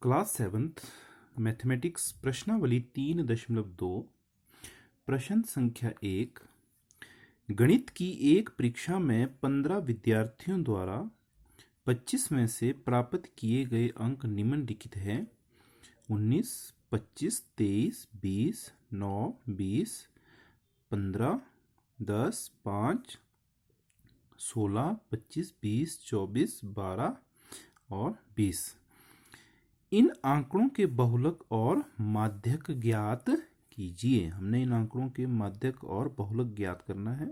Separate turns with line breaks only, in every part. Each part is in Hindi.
क्लास 7th मैथमेटिक्स प्रश्नावली 3.2 प्रश्न संख्या 1। गणित की एक परीक्षा में 15 विद्यार्थियों द्वारा 25 में से प्राप्त किए गए अंक निम्नलिखित हैं: 19, 25, 23, 20, 9, 20, 15, 10, 5, 16, 25, 20, 24, 12 और 20। इन आंकड़ों के बहुलक और माध्यक ज्ञात कीजिए। हमने इन आंकड़ों के माध्यक और बहुलक ज्ञात करना है।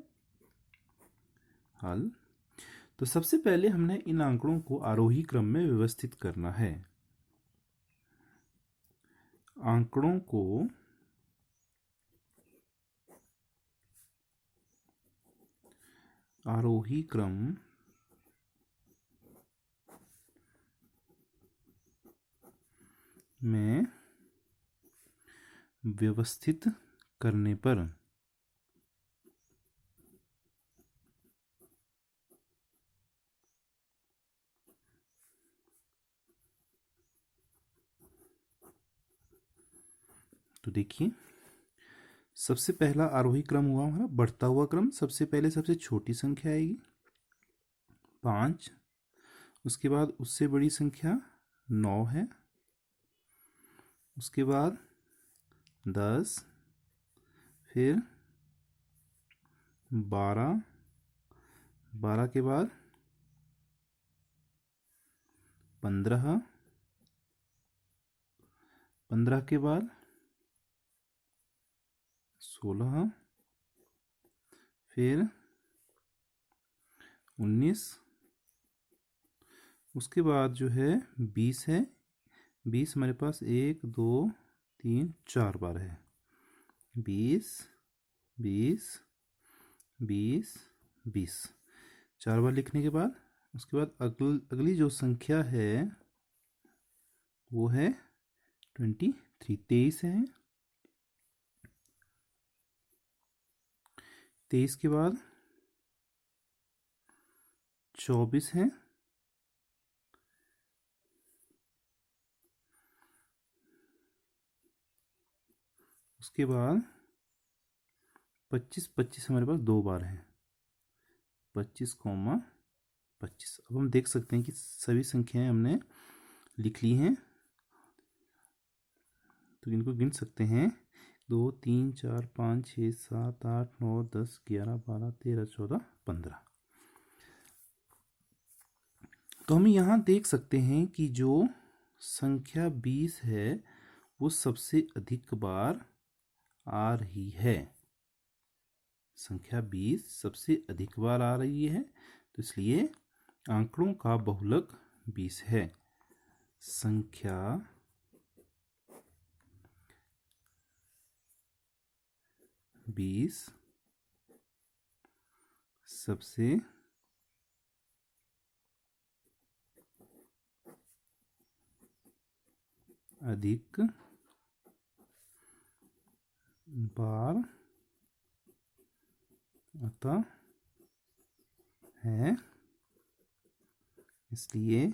हल। तो सबसे पहले हमने इन आंकड़ों को आरोही क्रम में व्यवस्थित करना है। आंकड़ों को आरोही क्रम में व्यवस्थित करने पर तो देखिए, सबसे पहला आरोही क्रम हुआ हमारा बढ़ता हुआ क्रम। सबसे पहले सबसे छोटी संख्या आएगी 5, उसके बाद उससे बड़ी संख्या 9 है, उसके बाद 10, फिर 12, 12 के बाद 15, 15 के बाद 16, फिर 19, उसके बाद जो है 20 है। 20 हमारे पास 1 2 3 4 बार है। 20 20 20 20 4 बार लिखने के बाद उसके बाद अगली जो संख्या है वो है 23, 23 है। 23 के बाद 24 है। उसके बाद 25, 25 हमारे पास 2 बार है। 25, 25। अब हम देख सकते हैं कि सभी संख्याएं हमने लिख ली हैं, तो इनको गिन सकते हैं। 2 3 4 5 6 7 8 9 10 11 12 13 14 15। तो हम यहाँ देख सकते हैं कि जो संख्या 20 है वो सबसे अधिक बार आ रही है। संख्या 20 सबसे अधिक बार आ रही है, तो इसलिए आंकड़ों का बहुलक 20 है। संख्या 20 सबसे अधिक बार आता है, इसलिए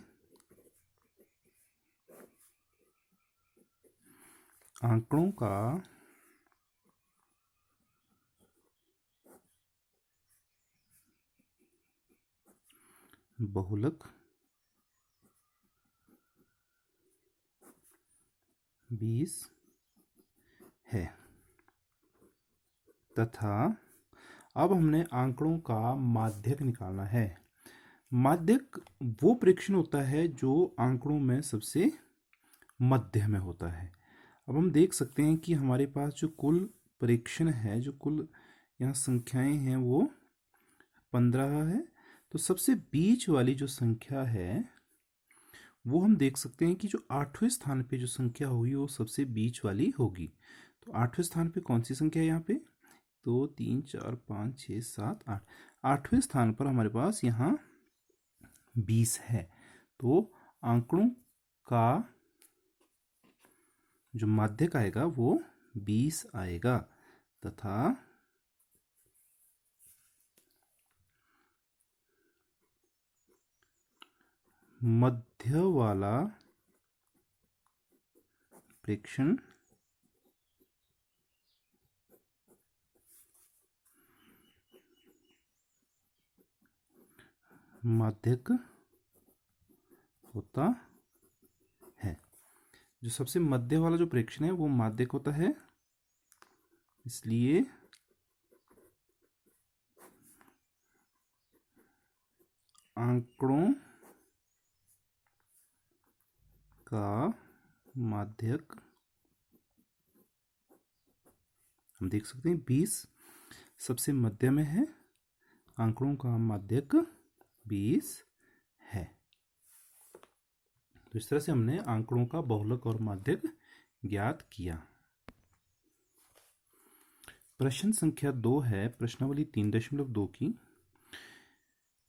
आंकड़ों का बहुलक 20 है। तथा अब हमने आंकड़ों का माध्यक निकालना है। माध्यक वो प्रेक्षण होता है जो आंकड़ों में सबसे मध्य में होता है। अब हम देख सकते हैं कि हमारे पास जो कुल प्रेक्षण है, जो कुल यहाँ संख्याएं हैं वो 15 है। तो सबसे बीच वाली जो संख्या है वो हम देख सकते हैं कि जो 8वें स्थान पे जो संख्या होगी वो सबसे बीच वाली होगी। तो 8वें स्थान पे कौन सी संख्या है यहाँ पे? 2 3 4 5 6 7 8। 8वें स्थान पर हमारे पास यहाँ 20 है। तो आंकड़ों का जो माध्यक आएगा वो 20 आएगा। तथा मध्य वाला प्रेक्षण माध्यक होता है। जो सबसे मध्य वाला जो प्रेक्षण है वो माध्यक होता है, इसलिए आंकड़ों का माध्यक, हम देख सकते हैं 20 सबसे मध्य में है, आंकड़ों का माध्यक 20 है। तो इस तरह से हमने आंकड़ों का बहुलक और माध्यक ज्ञात किया। प्रश्न संख्या 2 है प्रश्नावली 3.2 की।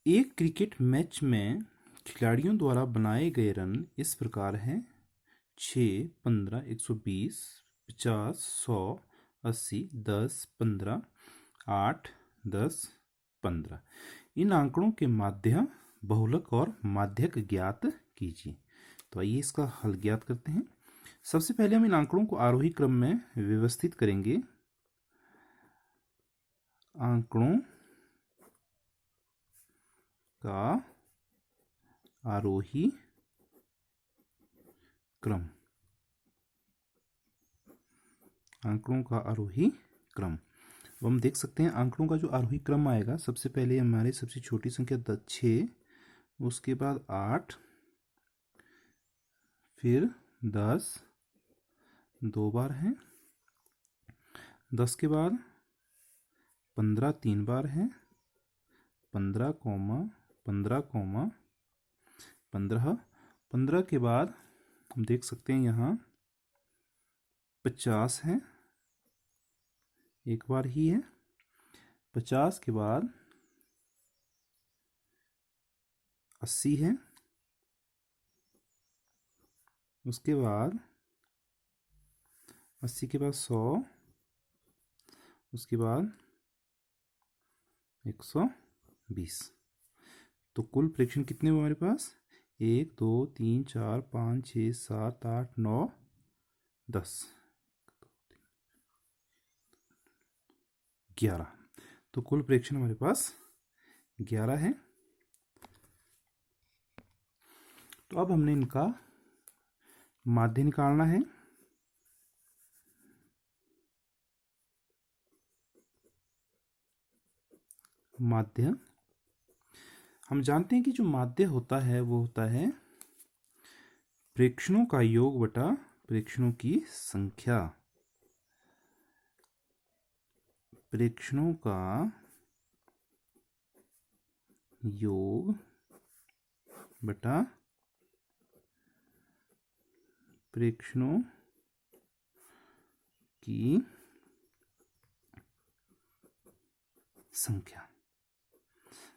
एक क्रिकेट मैच में खिलाड़ियों द्वारा बनाए गए रन इस प्रकार हैं: 6, 15, 120, 50, 100, 80, 10, 15, 8, 10, 15। इन आंकड़ों के माध्य, बहुलक और माध्यक ज्ञात कीजिए। तो आइए इसका हल ज्ञात करते हैं। सबसे पहले हम इन आंकड़ों को आरोही क्रम में व्यवस्थित करेंगे। आंकड़ों का आरोही क्रम, आंकड़ों का आरोही क्रम। अब हम देख सकते हैं आंकड़ों का जो आरोही क्रम आएगा, सबसे पहले हमारी सबसे छोटी संख्या 6, उसके बाद 8, फिर 10 2 बार है, 10 के बाद 15 3 बार है, 15, 15, 15, 15 के बाद हम देख सकते हैं यहाँ 50 है, एक बार ही है, 50 के बाद 80 है, उसके बाद 80 के बाद 100, उसके बाद 120। तो कुल प्रेक्षण कितने हुए हमारे पास? 1 2 3 4 5 6 7 8 9 10 11। तो कुल प्रेक्षण हमारे पास 11 है। तो अब हमने इनका माध्य निकालना है। माध्य, हम जानते हैं कि जो माध्य होता है वो होता है प्रेक्षणों का योग बटा प्रेक्षणों की संख्या। प्रेक्षणों का योग बटा प्रेक्षणों की संख्या।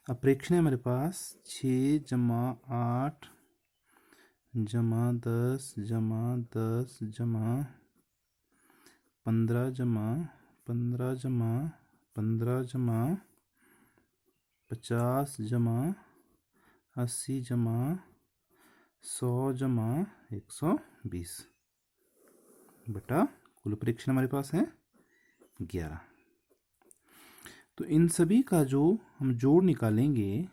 अब प्रेक्षण है हमारे पास 6 जमा 8 जमा 10 जमा 10 जमा 15 जमा 15 जमा 15 जमा 50 जमा 80 जमा 100 जमा 120 बटा कुल प्रेक्षण हमारे पास है 11। तो इन सभी का जो हम जोड़ निकालेंगे,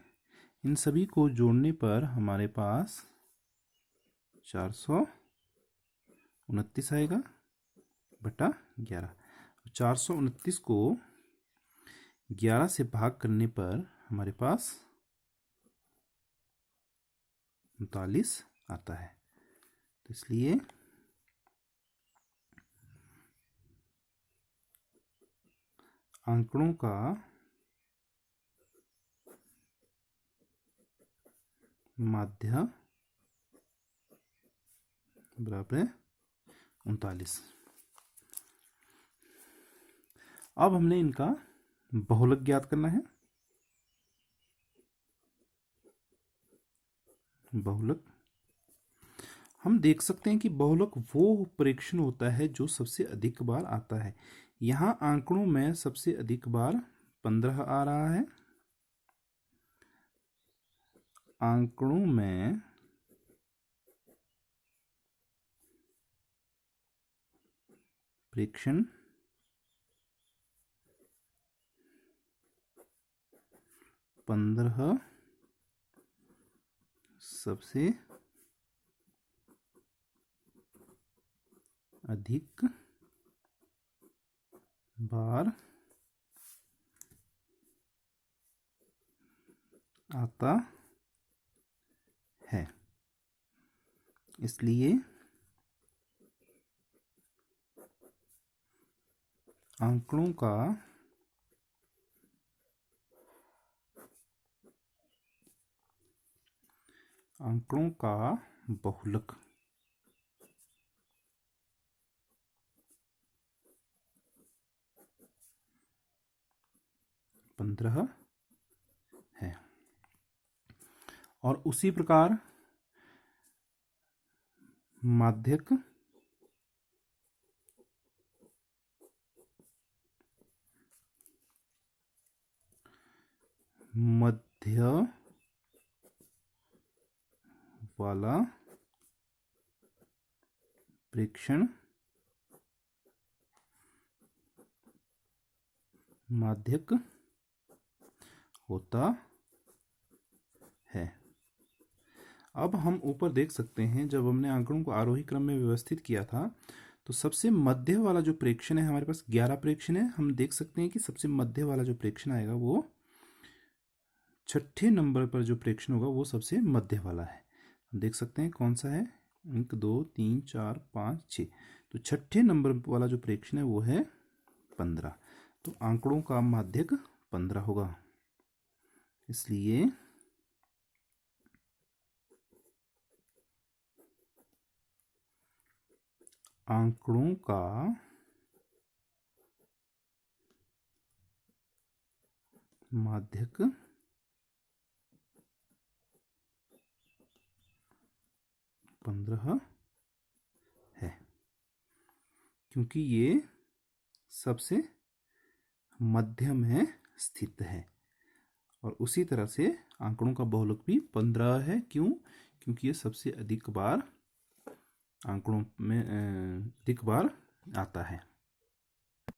इन सभी को जोड़ने पर हमारे पास 429 आएगा बटा 11। 429 को 11 से भाग करने पर हमारे पास 39 आता है। तो इसलिए आंकड़ों का माध्य बराबर है 39। अब हमने इनका बहुलक ज्ञात करना है। बहुलक, हम देख सकते हैं कि बहुलक वो प्रेक्षण होता है जो सबसे अधिक बार आता है। यहाँ आंकड़ों में सबसे अधिक बार 15 आ रहा है। आंकड़ों में प्रेक्षण पंद्रह सबसे अधिक बार आता है। इसलिए आंकड़ों का बहुलक 15 है। और उसी प्रकार माध्यक मध्य वाला प्रेक्षण माध्यक होता है। अब हम ऊपर देख सकते हैं, जब हमने आंकड़ों को आरोही क्रम में व्यवस्थित किया था तो सबसे मध्य वाला जो प्रेक्षण है, हमारे पास 11 प्रेक्षण है। हम देख सकते हैं कि सबसे मध्य वाला जो प्रेक्षण आएगा वो छठे नंबर पर जो प्रेक्षण होगा वो सबसे मध्य वाला है। हम देख सकते हैं कौन सा है, 1 2 3 4 5 6। तो छठे नंबर वाला जो प्रेक्षण है वो है 15। तो आंकड़ों का माध्यक 15 होगा। इसलिए आंकड़ों का माध्यक 15 है, क्योंकि ये सबसे मध्य में स्थित है। और उसी तरह से आंकड़ों का बहुलक भी 15 है। क्यों? क्योंकि ये सबसे अधिक बार आंकड़ों में अधिक बार आता है।